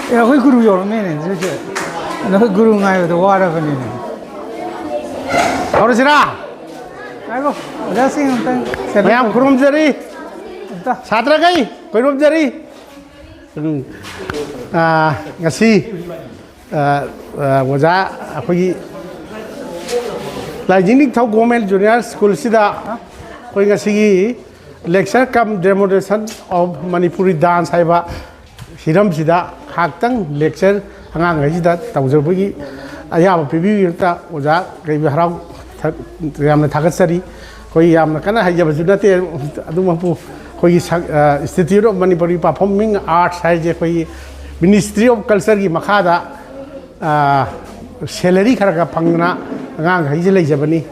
Aku guru orang mana ni? Nak guru ngai tu wara bani ni. Orang sira. Ayo, dah sih tentang. Mayam kurum jari. Satra kai, kurum jari. Ngasi, wajah aku ini. Laijing Ningthou Govt Junior School sida, aku ngasi Lecture Cum Demonstration of Manipuri Dance haiba. Hiram sida haktan lecture hangang ngai sida tawjor bagi ayam pibi yurta oja kai harau yamna thagasari koi yamna kana haiya bajuna te adu mapu koi Institute of Manipuri Performing Arts hai je koi Ministry of Culture gi makhada salary khara ka phangna hangang hai je leijabani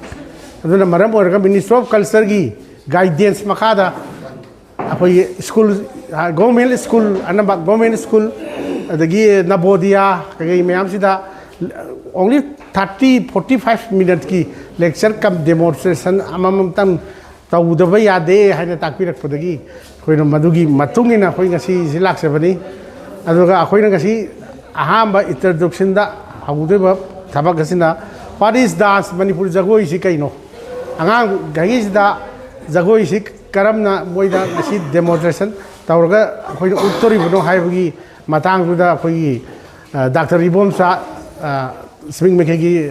aduna maram orga Ministry of Culture gi guidance makhada apoi school government school anamba government school adagi nabodia kai mayam sida only 30-45 minutes ki lecture cum demonstration amam tam tawudaba yade haina takpirak podagi koino madugi matungina koi ngasi silak sebani aduga koino ngasi ahamba introduction da hawudeba thabak gasina what is dance Manipur jagoi si kaino angang gagi sida jagoi si karamna moida ngasi demonstration tawraga koi uttori bono haibagi matang duda koi Dr. Ibom sa swing mekegi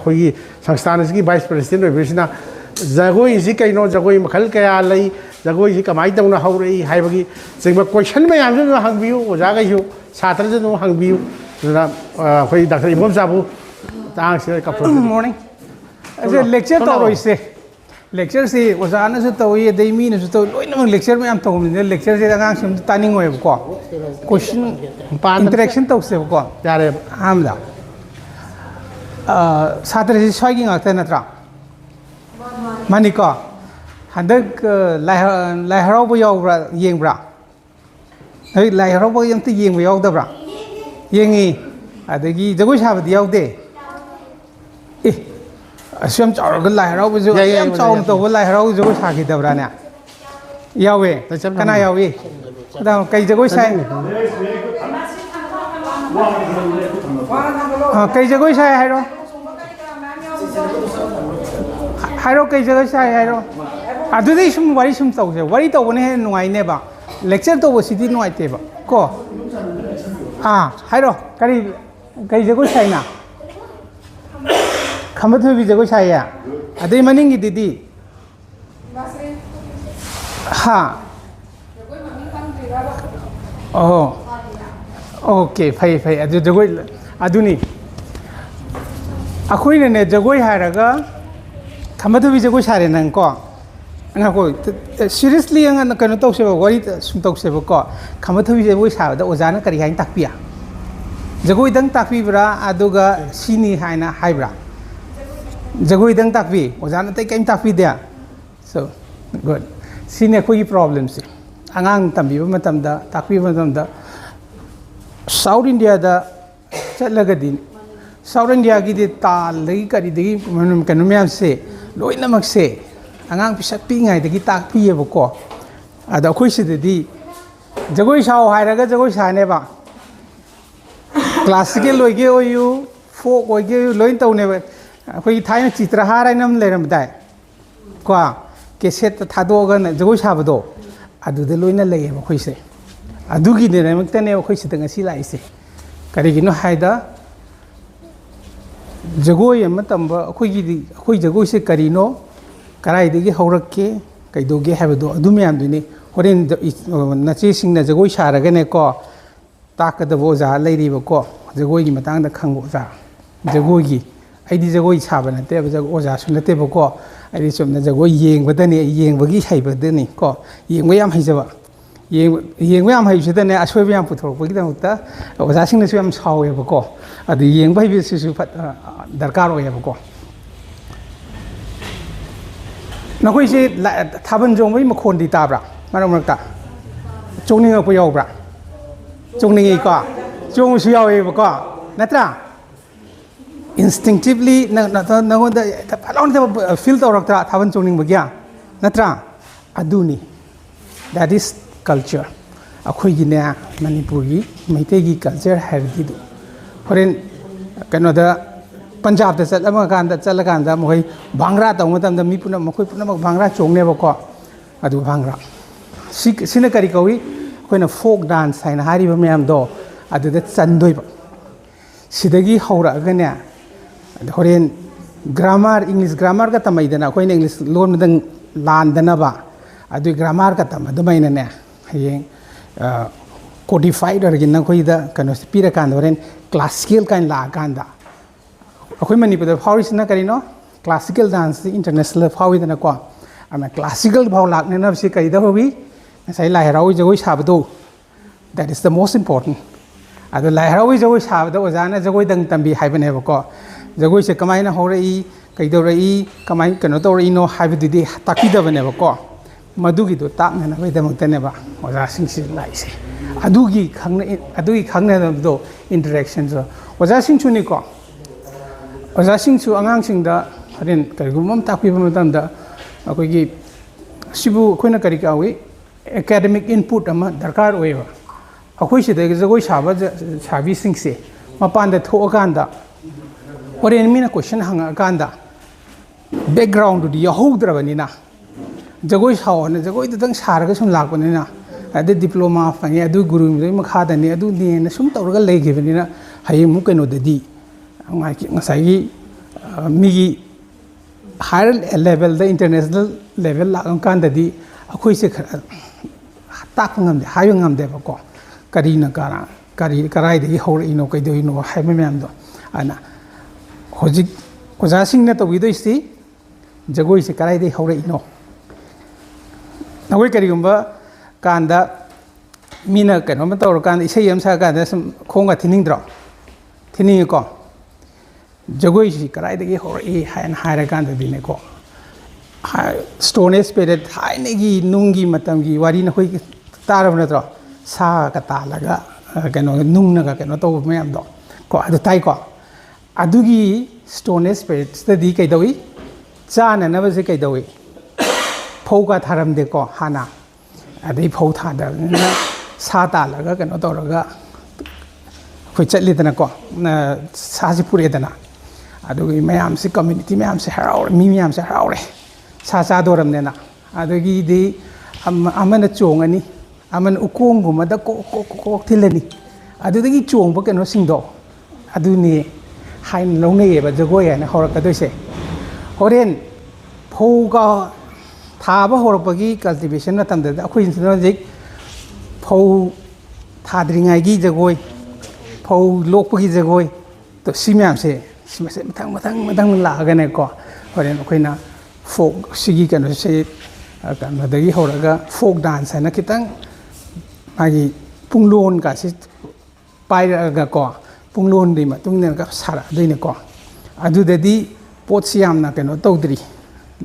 koi sangsthana ki vice president oibisina jagoi si kaino jagoi makhal kaya lai jagoi si kamai tawna haurei haibagi singba question mayam ju hangbiu oja ga yu chatra ju hangbiu na koi Dr. Ibom sa bu tang se ka morning as a lecture to se lecture se ozana su to ye dei mi su to loina lecture mayam to ni lecture se gang sim taning hoy ko question interaction to se ko yare amda satra si swagi ngak ta natra maniko handak lai harau bo yaw bra yeng bra hei lai harau bo yang ti yeng bo yaw da bra yengi adagi jagoi sa ba yaw de asam chawr ga lai harau bu am chaw to bu lai harau jo sa ki da bra na yawe kana yawe da kai jagoi sai kai jagoi sai hai ro hairo kai jagoi sai hai ro adu dei sum wari sum taw je wari taw ne nuai ne ba lecture to bo sidi nuai te ba ko hairo kari kai jagoi sai na Kamu bi jago saya, ada yang maning gitu di, oh, oke, fine, ada jago, ada ni, aku ini nih jago haraga, kamu bi jago saya nangko, aku seriously yang anak kanu tahu siapa, wari tahu siapa ko, kamu bi jago saya, ada ozana kari hain takpia, jago idang takpi bra, aduga sini haina hai bra. Jagoi dang takpi, ojana tay kaim takpi dia. So good. Sini aku ini problem sih. Angang tambi macam dah takpi macam dah. South India dah cakap lagi South India kita tal lagi kali lagi macam kenapa se, loi nama se. Angang bisa pingai lagi takpi ya buko. Ada aku sih tadi. Jagoi saw hai raga jagoi sah ne ba. Classical loi ke oyu, folk loi ke loi tahu ne ba. Koi Thai citra harai nam leram dai ko keset thado ga jagoi sabado adu de loina lei ba khoi se adu gi ne makta ne khoi se tanga si lai se kari gi no haida jagoi am tamba khoi gi khoi jagoi se kari no karai de gi haurak ke kai do ge habado adu me am ni horen na che sing na jagoi sara ga ne ko tak da bo ja lei ri ba ko jagoi gi matang da khang bo ja jagoi gi Aidi jagoi saban nate ba jago oja sun nate ba ko aidi chumna jagoi yeng badani yeng bagi hai badani ko yeng yam hai jaba yeng yam hai sidane asoi yam puthor bagi da mutta oja sing na su yam chawe ba ko adi yeng bai bi su phat darkar oya ba ko nakoi se thaban jong bai makhon di tabra maram rakta chongning ko yaubra chongning ko chong su yaubako natra instinctively nangonda alon feel tawrakta thaban chongning bagya natra aduni that is culture akhoi gi ne Manipuri maitei gi culture herdi du foreign kanoda Punjab da chalama kanda chalakanda moi bhangra taw matam da mi puna mokoi puna bhangra chongne bako adu bhangra sina kari kawi koina folk dance haina hari ba mayam do adu da chandoi ba sidagi haura ga ne horen grammar English grammar ka tamai dana koina English lon dang lan dana ba adu grammar ka tam adu maina ne hayeng codified origin koi da kano pira kan horen classical kan la kanda akoi Manipur da phawis na kari no classical dance international phawi dana ko ama classical bhaw lak ne na si kai da hobi sai lai rawi jagoi sabdo that is the most important adu lai rawi jagoi sabdo ojana jagoi dang tambi haibane ko jagoi se kamai na horai kai do rai kamai kano to rai no haibu di takpi da bane ko madugi do tak na bai da mutane ba oja sing si lai se adugi khangna do interaction so oja sing chuni ko oja sing chu angang sing da harin kai gumam takpi ba matam da akoi gi sibu koina kari ka wi academic input ama darkar oiwa akoi se da jagoi saba sabi sing se mapan da tho kanda oren mina question hanga kanda background du yahodrabani na jagoi sawana jagoi da dang saraga sum lakbani na ade diploma fangi adu guru mi makha da ni adu ni na sum tawraga leigibani na hayi mu keno da di ngasai gi mi gi higher level the international level la kan da di akoi se tak ngam de hayo ngam de ko kari na karai de hor ino kai do ino hai me am do ana hojik oja sing na to wi do isi jagoi se karai de hor ino nawai kari gumba kanda mina kano ma tawra kan isai yam sa kanda sum khonga thining dro thining ko jagoi si karai de hor e hain haira kanda dine ko stone spirit hai ne gi nungi matam gi wari na khoi tarab na tro sa ka ta laga kano nung na ka kano to me am do ko adu tai ko adu gi stone spirit study kai doi cha na na ba se kai doi phau ka tharam de ko hana adai phau tha da na sa ta laga kano to raga khoi chatli dana ko na sa ji pure dana adu gi mayam se community mayam se harau mi mayam se harau re sa sa doram ne na adu gi di amana chongani aman ukong guma da ko thilani adu gi chong ba kano singdo adu ni hain longne ba jagoi na horak ka doi se horen phau ga thaba horakpagi cultivation na tamda akhoi insinologic phau thadringai gi jagoi phau lokpagi jagoi to simyam se matang la ga ne ko horen akhoi na folk sigi kano se kan dagi horaga folk dance na kitang agi punglon ka se pai ga ko punglon di ma tung ne ka sara dei ne ko adu dadi pot siam na kano tawdri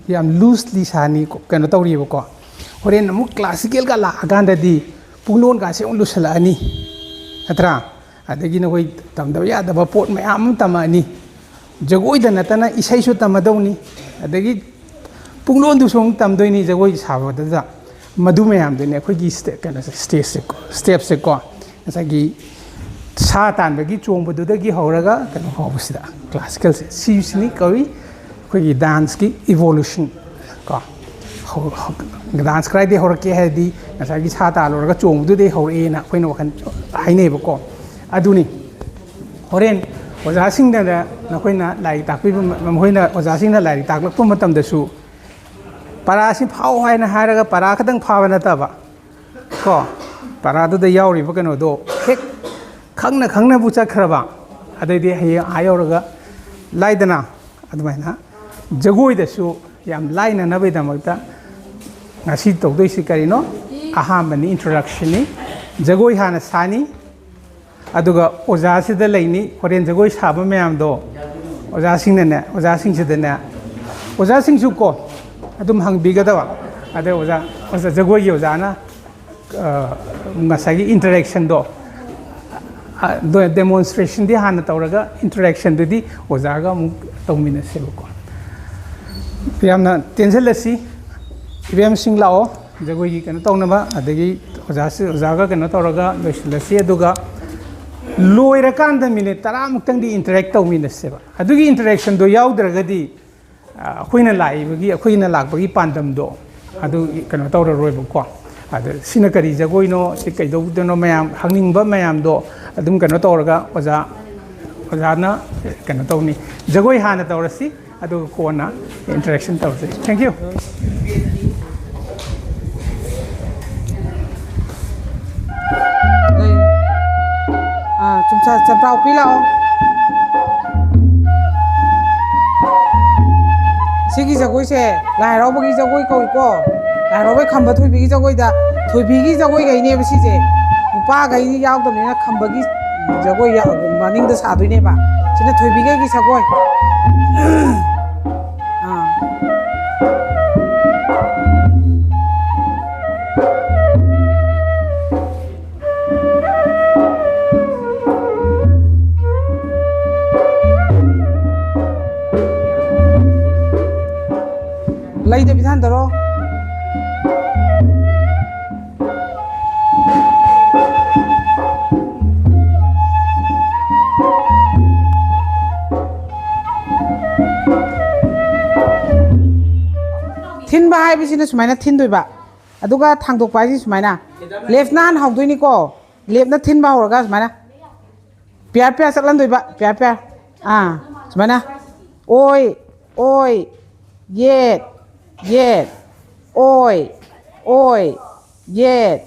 yam loosely sani kano tawri ko horen amu classical ka la aganda di punglon ka se on lusala ani atra adagi na hoi tamda ya da pot mayam tamani jagoi da natana isai su tamadoni adagi punglon du song tamdoi ni jagoi sawa da madu mayam de ne khoi gi step kana step se ko asagi sa tan ba gi chong bu da gi horaga kano hobusida classical si ni kawi khoi dance ki evolution ko dance krai de horake ha di asagi sa ta lo ga chong du de hor e na khoi no kan hai ne ba ko aduni horen oja sing da na khoi na lai tak pi khoi na oja sing na lai tak lak pu matam da su para si phau hai na ha ra para khadang phawa na ta ba ko para du da yaw ri ba kano do hek khangna bu cha khra ba adai de hai ayo ra lai dana admai na jagoi da su yam lai na bai da makta ngasi to doi si kari no aha mani introduction ni jagoi hana sani aduga oja si da laini horen jagoi saba mayam do oja sing ne oja sing si da ne oja sing su ko adum hang bi ga da wa ade oja jagoi gi oja na ngasagi interaction do demonstration di hana tawraga interaction di ojaga mu tawmina sebako yamna tension lasi ibem sing lao jagoi gi kana tawnaba adagi ojaga kana tawraga lasi aduga loira kanda minute tara muktang di interact tawmina seba adugi interaction do yaudragadi khoina laibagi khoina lakbagi pandam do adu kana tawra roibo ko ada sina kari jagoi no si kai do no mayam hangning ba mayam do adum kana tawraga oja na kana tawni jagoi hana tawrasi adu ko na interaction tawse thank you chumsa chaprau pilao sigi jagoi se lai ro bagi jagoi ko lai ro bai khamba thui bigi jagoi da thui bigi jagoi gai ne basi je nupa gai ni yaw da na khamba gi jagoi ya maning da sa dui ne ba sina thui bigi gi jagoi Lai de bidan daro thin ba hai bisina sumaina thin doi ba aduga thangdok pai ji sumaina left nan hau doi ni ko left na thin ba horaga sumaina pyar pyar saklan doi ba pyar pyar sumaina oi yet oi yet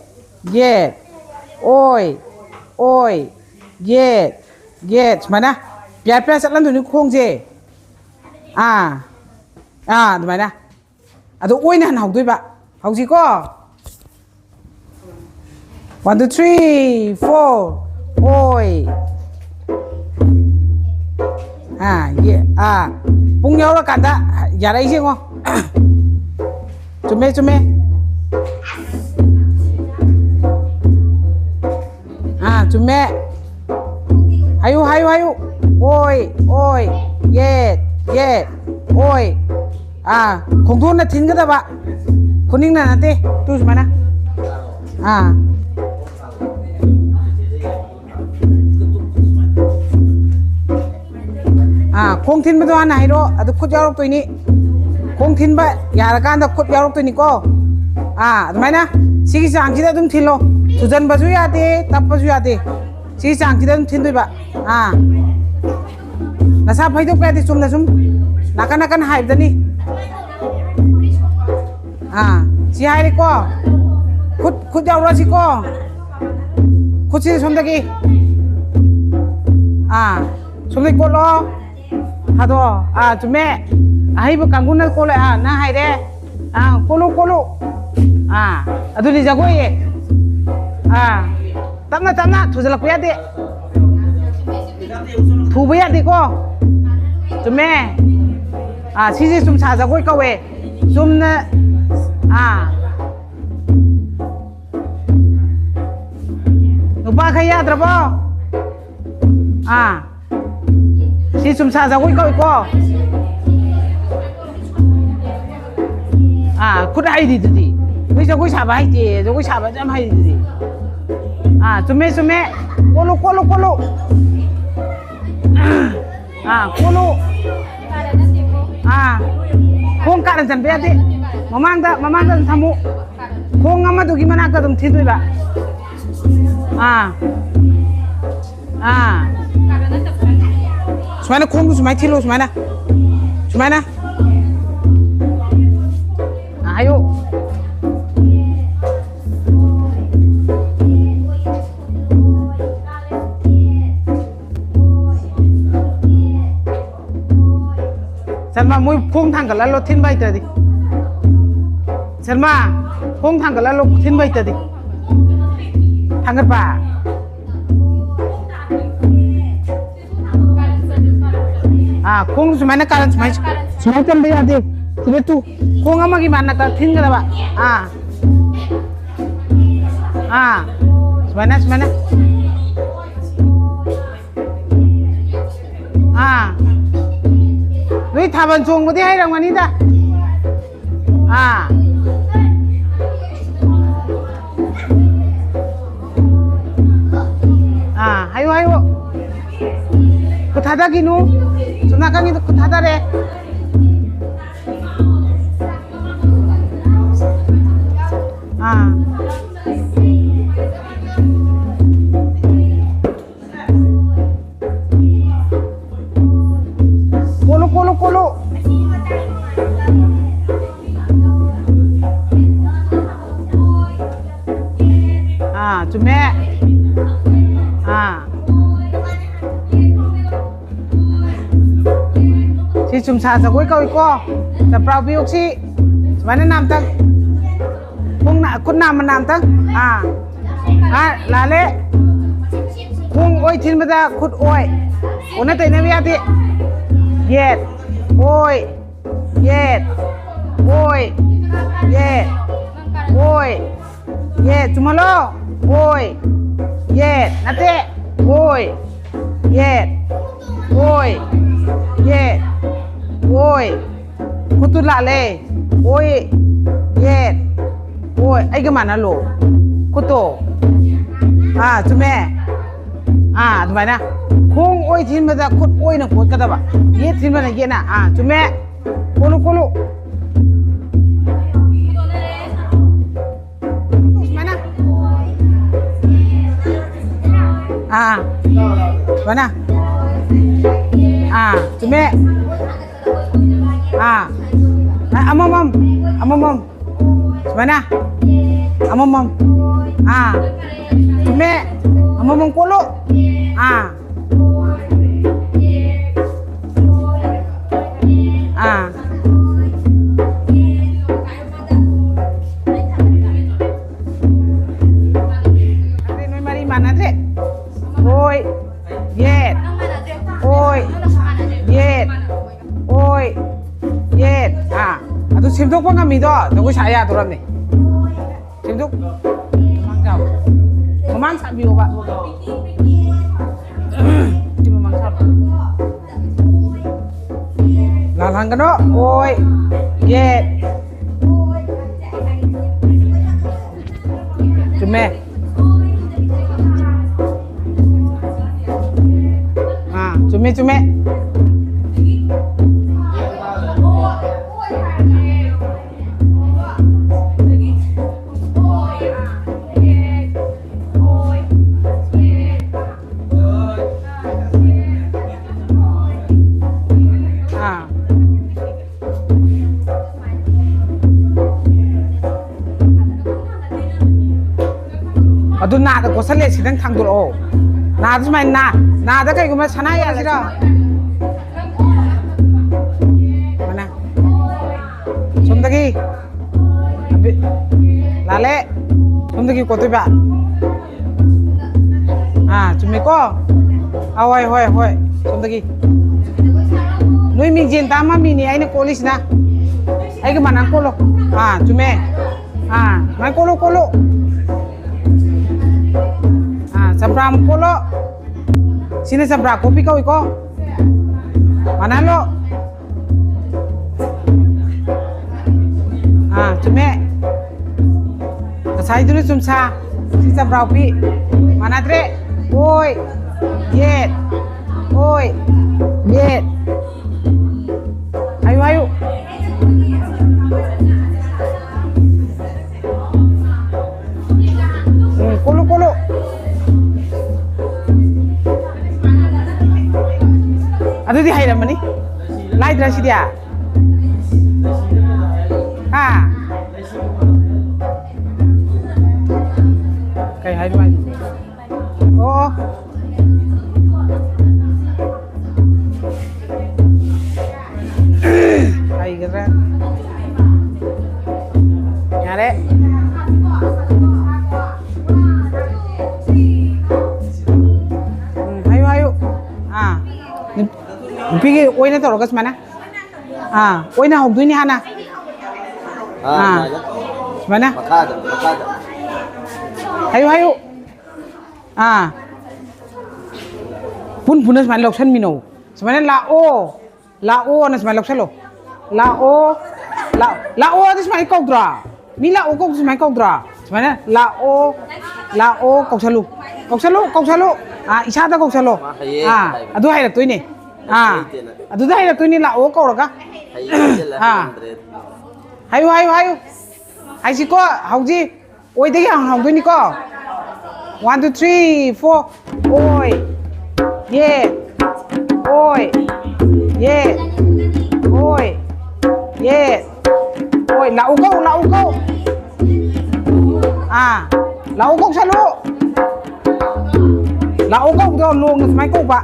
oi yet mana pyar pyar saklan doi ni khong je mana ado oi na hau doi ba hau ji ko 1 2 3 4 oi pung nhau là cản đã giả đây riêng không chuẩn mê chuẩn mê hayu oi yet oi không thôn là thính cái đó bạn không ninh là tê tu mà na khong thin ba do na hiro adu khut yarok toini khong thin ba yara kan da khut yarok toini ko admai na sigi sang ji da dum thilo sujan ba ju ya de tap ba ju ya de sigi sang ji da dum thin doi ba na sa phai dok ka de sum na sum nakan hai da ni si hai ri ko khut yaw ra si ko khut si som da ki som dai ko lo hado chume ai bu kangun na ko la na hai de kolo adu ni jagoi ye tamna thujala ku ya de thu ba ya de ko chume si sum sa jagoi ka we sum na nupa khaya drabo si sum sa jagoi ka ko khut hai di di bây giờ sa ba hai di jagoi sa ba jam hai di chume kolo kolo khong ka ran be de mamang da thamu khong ama du gi mana ka dum thi doi ba Sumana khong du sumai thilo sumana ayo Salma mui khong thang ka lalo thin bai ta di Salma khong thang ka lalo thin bai ta di thangar ba khong sumana karan sumai tan bai ade tibe tu khong ama gi mana ka thin ga ba Semana semana. Lui thaban chung có đi hay rằng mà đi ta. Hayo hayo. Kuthada ginu. Suna kang itu kuthada re. Kolo. Cuma. Si cuma saja kau iko, tapi biuk si, mana nam tang, kun nam nam tang, lale, kung oi tin benda kut oi, una tanya biati, yet, oi, cuma lo, oi, nate, oi, kutu lale, oi, ay gimana lo, kutu, cuma, cuma na, kung oi tin benda kut oi na kut kata ba, tin benda ye na, cuma, kolo. Mana? Cuma. Amom. Mana? Amom. Cuma. Amom kolo. Mana tre? Oi, aduh simtuk pun kami do, tunggu saya turun nih. Simtuk, memang sabi obat. Di memang sabi. Lalang keno, oi, cuma. Cuma. Aduh nada ko sa lesi dang thang duro. Nada semai nada kai ko ma sana ya sira. Mana? Somdagi. Abi lale. Somdagi ko to ba. Cumi ko. Hoi. Somdagi. Nui mi jin tama mi ni ai ni kolis na. Ai ke mana kolo. Cumi. Mai kolo. Sabram kolo. Sini sabra kopi kau iko. Mana lo? Cuma. Saya dulu cuma si sabra kopi. Mana tre? Oi. Yet. Ayo. Kolo. Aduh di hairan mana ni? Lain terasi dia. Kayak hairan mana? Oh. Kayak keren. Nyare. Ayo. Pigi oi na toro kas mana? Oi na hok duini hana. Mana? Makada. Hayo. พุ่นพุ่นนั่นสมัยเราชั้นมีโนสมัยนั้นลาโอนั่นสมัยเราชั้นโลลาโอนั่นสมัยกอกดรามีลาโอกอกสมัยกอกดราสมัยนั้นลาโอกอกชาลุอิชาตะกอกชาลุอะดูให้ละตัวนี้อะดูได้ละตัวนี้ลาโอกอกละกะให้ไอ้สิก็เอาจีโอ้ยได้ยังเอาตัวนี้ก็ 1 2 3 4โอ้ยเย่โอ้ยเย่โอ้ยเย่โอ้ยละอุกละอุกละอุกชะลุละอุกตัวลงนะสมัยกูปะ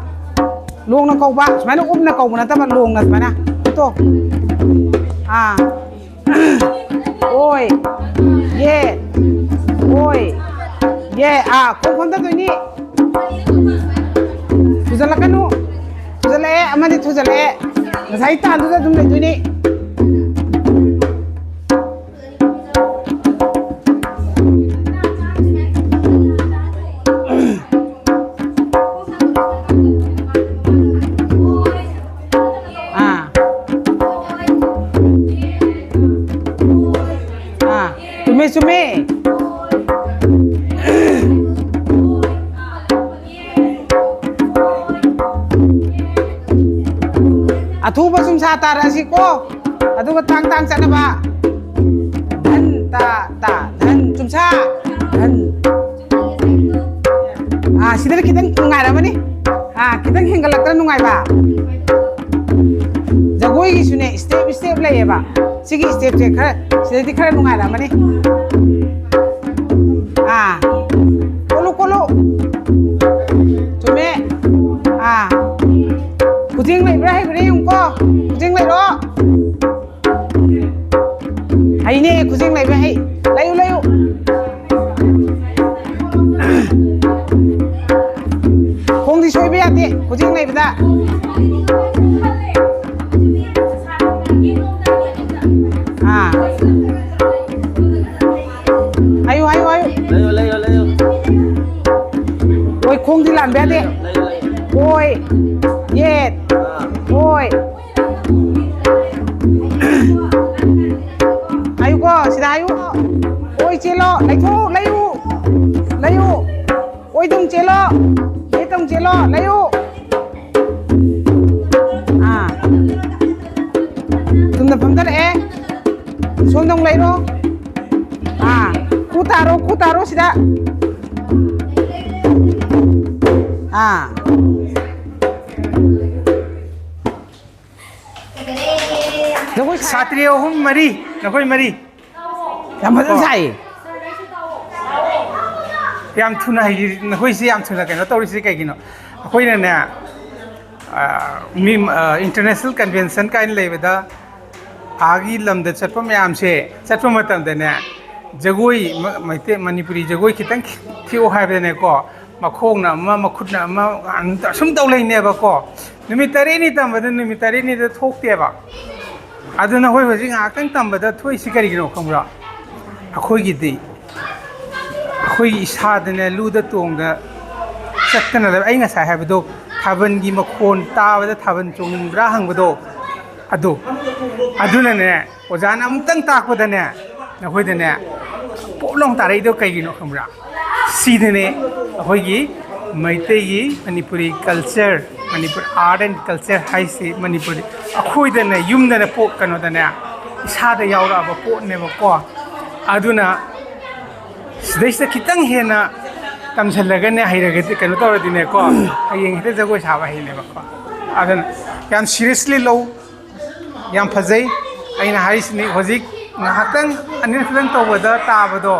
ลงนะกูปะสมัยนั้นอุ้มนะกูนะแต่มันลงนะสมัยนะตัวโอ้ยเย่โอ้ยเย่คนตัวนี้ทุจริตกันนู้ทุจริตอามันทุจริตนะใส่ตาทุจริตตรงนี้ตัวนี้สุเมatu ba sum sa ta rasi ko atu ba tang sa na ba dhan dhan sum sa dhan sidar kitang nungai ra mani kitang hengalak ra nungai ba jagoi gi sune step lai ba sigi step je khara sidar khara nungai ra mani kolo sume kucing lai bra hai bra yung ko kucing lai ro hai ne kucing lai bra hai layu khong di soi ba ya te kucing lai bra ayo layu oi khong di lan ba te oi yet oi ayo ko sida ayo oi chelo layu oi tung chelo ye tung chelo layu tum na pham da e som dong lai ro ku taro sida Satria hum mari nakoi mari yam phadam sai yam thuna hi nakoi si yam thuna kaino tori si kai gino akoi na ne mi international convention kain lebeda agi lamda chatpa mayam se chatpa matam da ne jagoi maite manipuri jagoi kitang thiu haibe ne ko makhong na ma makhut na ma sum tau lai ne ba ko nimitari ni tam ba nimitari ni da thok te ba aduna hoi hoji ngakang tambada thoi sikari gino khamra akhoi gi di akhoi isa dane lu da tong da chattana la ai nga sai habdo thaban gi makhon ta ba da thaban chung bra hang bado aduna ne ojana amtang tak ba da ne na hoi da ne polong tarai do kai gino khamra si dane akhoi gi maitei gi manipuri culture Manipur art and culture hai si Manipuri akhoi da ne yum da ne po kano da ne isa da yaura ba po ne ba ko aduna sidai sa kitang hena tamsalaga ne hairaga ti kano tawra di ne ko ayeng hita jagoi sa ba hi ne ba ko aduna yam seriously low yam phajai aina haris ni hojik na hatang anin khadang tawada ta ba do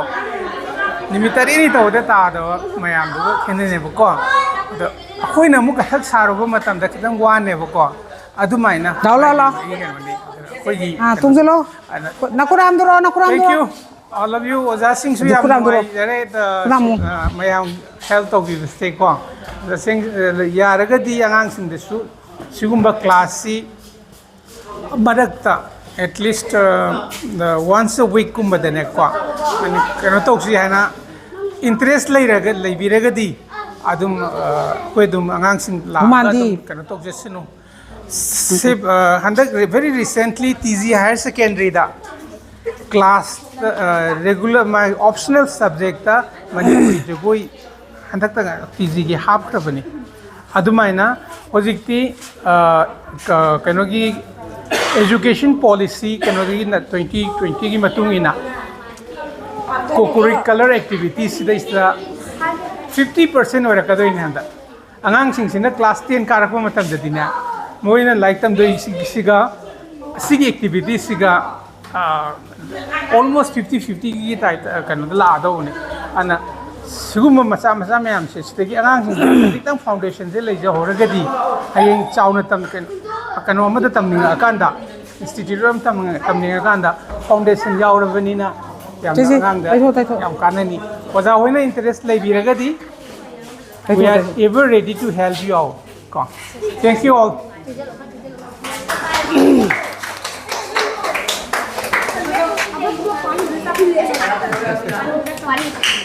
nimitari ni tawada ta do mayam do khene ne ba ko akhoi na muka hak saruba matam da kitang wan ne ba ko adumaina la khoi gi tungzelo nakuram dro thank you all of you oja sing su yam jare the mayam health of you stay ko the sing yaraga di angang sing de su sigumba class si barakta at least the once a week kumba de ne ko ani kano to si hana interest lai raga lai bi raga di adum koi dum angang sing la Mandi. kana tok jesinu sip handak very recently TZ higher secondary da class regular my optional subject ta Manipuri jagoi handak ta TZ gi half krabani adumaina hojikti kano gi education policy kano gi 2020 gi matungina co-curricular activities sida isda 50% oirakadoi handa angang sing sina class 10 karakpa matam dadina moina like tam doi siga sig activities siga almost 50-50 gi type kano la ado ne ana suguma macha macha mayam se stegi angang sing diktam foundation je leja horagadi hayeng chauna tam kano amada tam ninga akanda institute ram tam ninga akanda foundation yaurabanina yam angang yam kanani oja hoina interest leibiragadi we are ever ready to help you out. Thank you all. Sorry.